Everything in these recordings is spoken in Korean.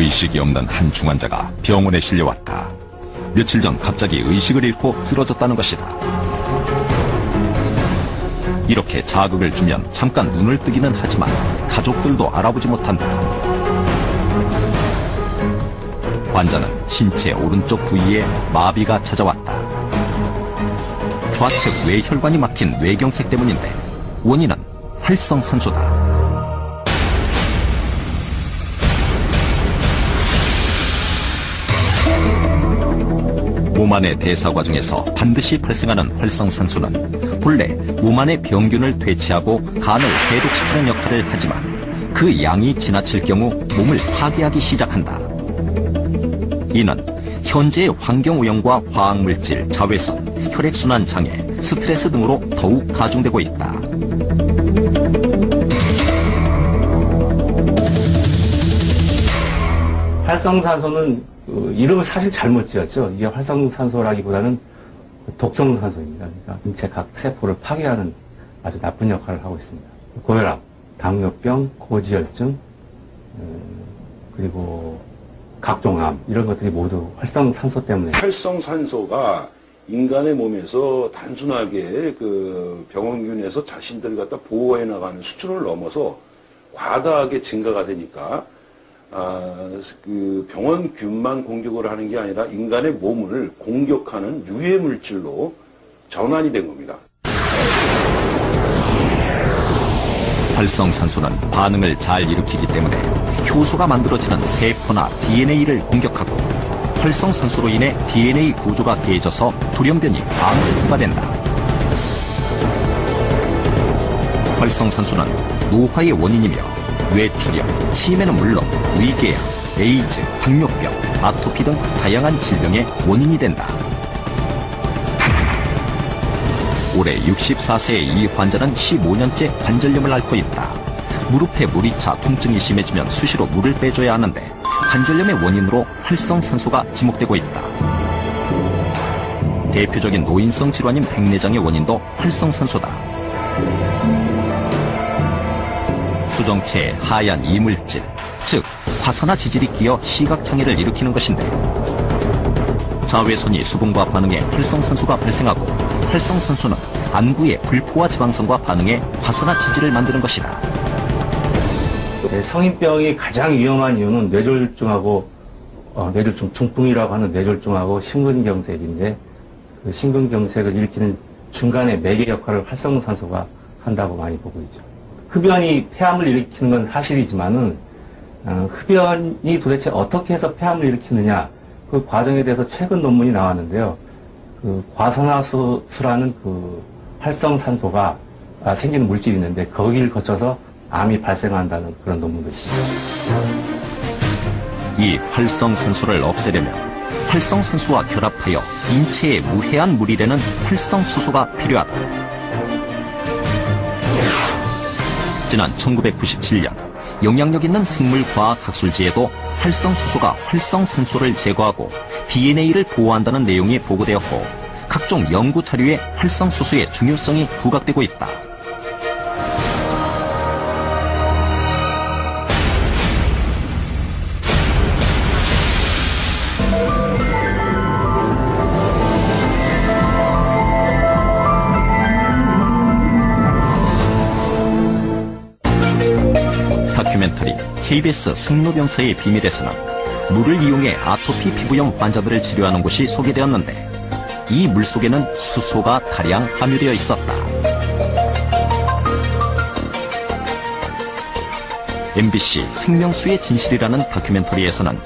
의식이 없는 한 중환자가 병원에 실려왔다. 며칠 전 갑자기 의식을 잃고 쓰러졌다는 것이다. 이렇게 자극을 주면 잠깐 눈을 뜨기는 하지만 가족들도 알아보지 못한다. 환자는 신체 오른쪽 부위에 마비가 찾아왔다. 좌측 뇌혈관이 막힌 뇌경색 때문인데 원인은 활성산소다. 몸 안의 대사 과정에서 반드시 발생하는 활성산소는 본래 몸 안의 병균을 퇴치하고 간을 해독시키는 역할을 하지만 그 양이 지나칠 경우 몸을 파괴하기 시작한다. 이는 현재의 환경오염과 화학물질, 자외선, 혈액순환 장애, 스트레스 등으로 더욱 가중되고 있다. 활성산소는 이름을 사실 잘못 지었죠. 이게 활성산소라기보다는 독성산소입니다. 그러니까 인체 각 세포를 파괴하는 아주 나쁜 역할을 하고 있습니다. 고혈압, 당뇨병, 고지혈증, 그리고 각종 암 이런 것들이 모두 활성산소 때문에. 활성산소가 인간의 몸에서 단순하게 그 병원균에서 자신들을 갖다 보호해 나가는 수준을 넘어서 과다하게 증가가 되니까 그 병원균만 공격을 하는 게 아니라 인간의 몸을 공격하는 유해 물질로 전환이 된 겁니다. 활성산소는 반응을 잘 일으키기 때문에 효소가 만들어지는 세포나 DNA를 공격하고 활성산소로 인해 DNA 구조가 깨져서 돌연변이 암세포가 된다. 활성산소는 노화의 원인이며 뇌출혈, 치매는 물론 위궤양, 에이즈, 당뇨병, 아토피 등 다양한 질병의 원인이 된다. 올해 64세의 이 환자는 15년째 관절염을 앓고 있다. 무릎에 물이 차 통증이 심해지면 수시로 물을 빼줘야 하는데 관절염의 원인으로 활성산소가 지목되고 있다. 대표적인 노인성 질환인 백내장의 원인도 활성산소다. 수정체에 하얀 이물질, 즉 화산화 지질이 끼어 시각장애를 일으키는 것인데 자외선이 수분과 반응해 활성산소가 발생하고 활성산소는 안구의 불포화 지방선과 반응해 화산화지질을 만드는 것이다. 성인병이 가장 위험한 이유는 뇌졸중하고 뇌졸중 중풍이라고 하는 뇌졸중하고 심근경색인데 그 심근경색을 일으키는 중간에 매개 역할을 활성산소가 한다고 많이 보고 있죠. 흡연이 폐암을 일으키는 건 사실이지만은 흡연이 도대체 어떻게 해서 폐암을 일으키느냐 그 과정에 대해서 최근 논문이 나왔는데요. 그 과산화수라는 그 활성산소가 생기는 물질이 있는데 거기를 거쳐서 암이 발생한다는 그런 논문도 있습니다. 이 활성산소를 없애려면 활성산소와 결합하여 인체에 무해한 물이 되는 활성수소가 필요하다. 지난 1997년 영향력 있는 생물과학 학술지에도 활성수소가 활성산소를 제거하고 DNA를 보호한다는 내용이 보고되었고 각종 연구 자료에 활성수소의 중요성이 부각되고 있다. 다큐멘터리 KBS 생로병사의 비밀에서는 물을 이용해 아토피 피부염 환자들을 치료하는 곳이 소개되었는데 이 물 속에는 수소가 다량 함유되어 있었다. MBC 생명수의 진실이라는 다큐멘터리에서는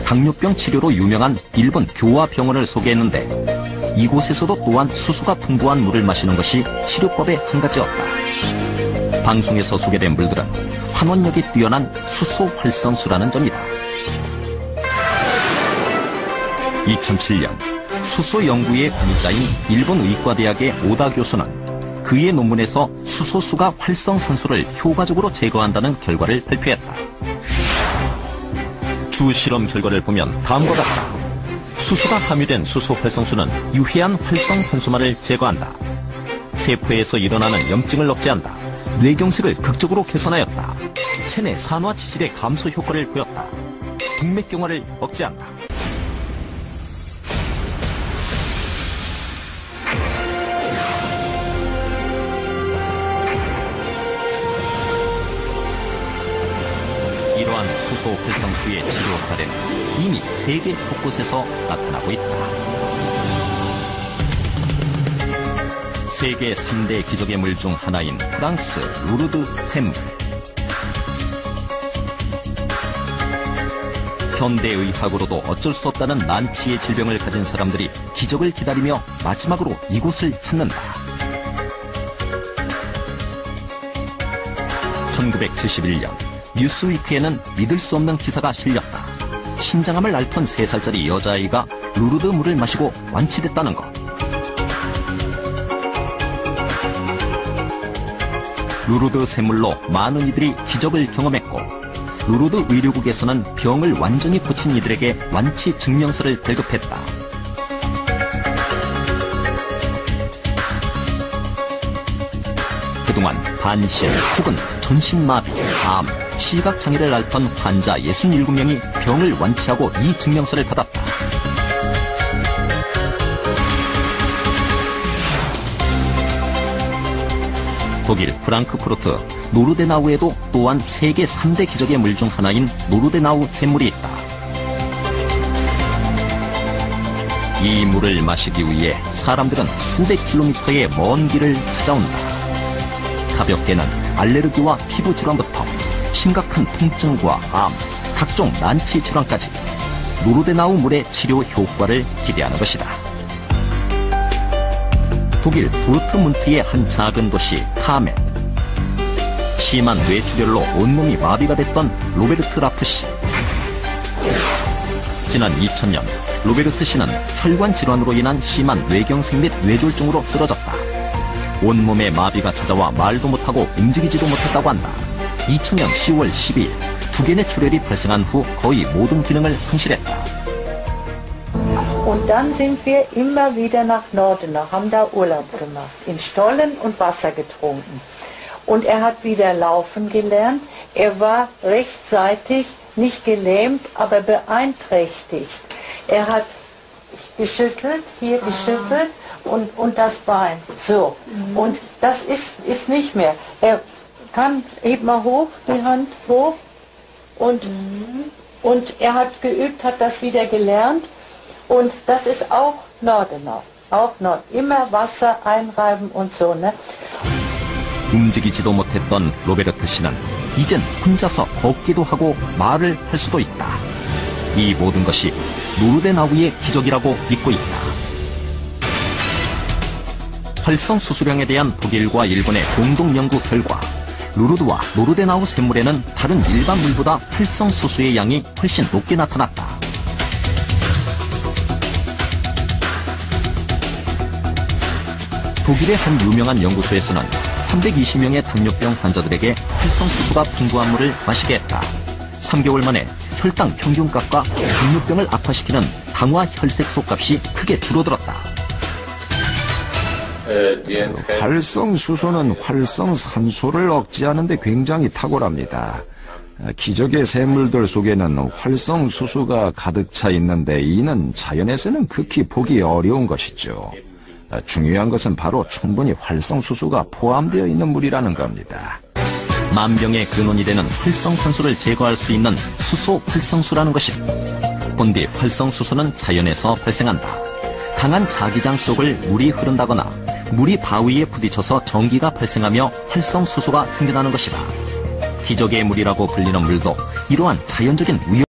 당뇨병 치료로 유명한 일본 교화병원을 소개했는데 이곳에서도 또한 수소가 풍부한 물을 마시는 것이 치료법의 한 가지였다. 방송에서 소개된 물들은 환원력이 뛰어난 수소 활성수라는 점이다. 2007년 수소 연구의 공자인 일본 의과대학의 오다 교수는 그의 논문에서 수소수가 활성산소를 효과적으로 제거한다는 결과를 발표했다. 주 실험 결과를 보면 다음과 같다. 수소가 함유된 수소 활성수는 유해한 활성산소만을 제거한다. 세포에서 일어나는 염증을 억제한다. 뇌경색을 극적으로 개선하였다. 체내 산화지질의 감소 효과를 보였다. 동맥경화를 억제한다. 이러한 수소 활성수의 치료 사례는 이미 세계 곳곳에서 나타나고 있다. 세계 3대 기적의 물 중 하나인 프랑스 루르드 샘물. 현대의학으로도 어쩔 수 없다는 난치의 질병을 가진 사람들이 기적을 기다리며 마지막으로 이곳을 찾는다. 1971년 뉴스위크에는 믿을 수 없는 기사가 실렸다. 신장암을 앓던 3살짜리 여자아이가 루르드 물을 마시고 완치됐다는 것. 루르드 샘물로 많은 이들이 기적을 경험했고, 루르드 의료국에서는 병을 완전히 고친 이들에게 완치 증명서를 발급했다. 그동안 반신 혹은 전신마비, 암, 시각장애를 앓던 환자 67명이 병을 완치하고 이 증명서를 받았다. 독일 프랑크푸르트 노르데나우에도 또한 세계 3대 기적의 물 중 하나인 노르데나우 샘물이 있다. 이 물을 마시기 위해 사람들은 수백 킬로미터의 먼 길을 찾아온다. 가볍게는 알레르기와 피부 질환부터 심각한 통증과 암, 각종 난치 질환까지 노르데나우 물의 치료 효과를 기대하는 것이다. 독일 도르트문트의 한 작은 도시 카멘. 심한 뇌출혈로 온몸이 마비가 됐던 로베르트 라프 씨. 지난 2000년 로베르트 씨는 혈관 질환으로 인한 심한 뇌경색 및 뇌졸중으로 쓰러졌다. 온몸에 마비가 찾아와 말도 못하고 움직이지도 못했다고 한다. 2000년 10월 12일 두 개의 출혈이 발생한 후 거의 모든 기능을 상실했다. Und dann sind wir immer wieder nach Nordenau, haben da Urlaub gemacht, in Stollen und Wasser getrunken. Und er hat wieder laufen gelernt. Er war rechtzeitig nicht gelähmt, aber beeinträchtigt. Er hat geschüttelt, hier geschüttelt und das Bein. So. Und das ist nicht mehr. Er kann, heb mal hoch, die Hand hoch. Und er hat geübt, hat das wieder gelernt. Und das ist auch Nordenau. Auch Nord. Immer Wasser einreiben und so, ne? 움직이지도 못했던 로베르트 씨는 이젠 혼자서 걷기도 하고 말을 할 수도 있다. 이 모든 것이 노르데나우의 기적이라고 믿고 있다. 활성 수술량에 대한 독일과 일본의 공동 연구 결과, 루르드와 노르데나우 샘물에는 다른 일반 물보다 활성 수소의 양이 훨씬 높게 나타났다. 독일의 한 유명한 연구소에서는 320명의 당뇨병 환자들에게 활성수소가 풍부한 물을 마시게 했다. 3개월 만에 혈당 평균값과 당뇨병을 악화시키는 당화 혈색소 값이 크게 줄어들었다. 활성수소는 활성산소를 억제하는 데 굉장히 탁월합니다. 기적의 샘물들 속에는 활성수소가 가득 차 있는데 이는 자연에서는 극히 보기 어려운 것이죠. 중요한 것은 바로 충분히 활성수소가 포함되어 있는 물이라는 겁니다. 만병의 근원이 되는 활성산소를 제거할 수 있는 수소 활성수라는 것이. 본디 활성수소는 자연에서 발생한다. 강한 자기장 속을 물이 흐른다거나 물이 바위에 부딪혀서 전기가 발생하며 활성수소가 생겨나는 것이다. 기적의 물이라고 불리는 물도 이러한 자연적인 우연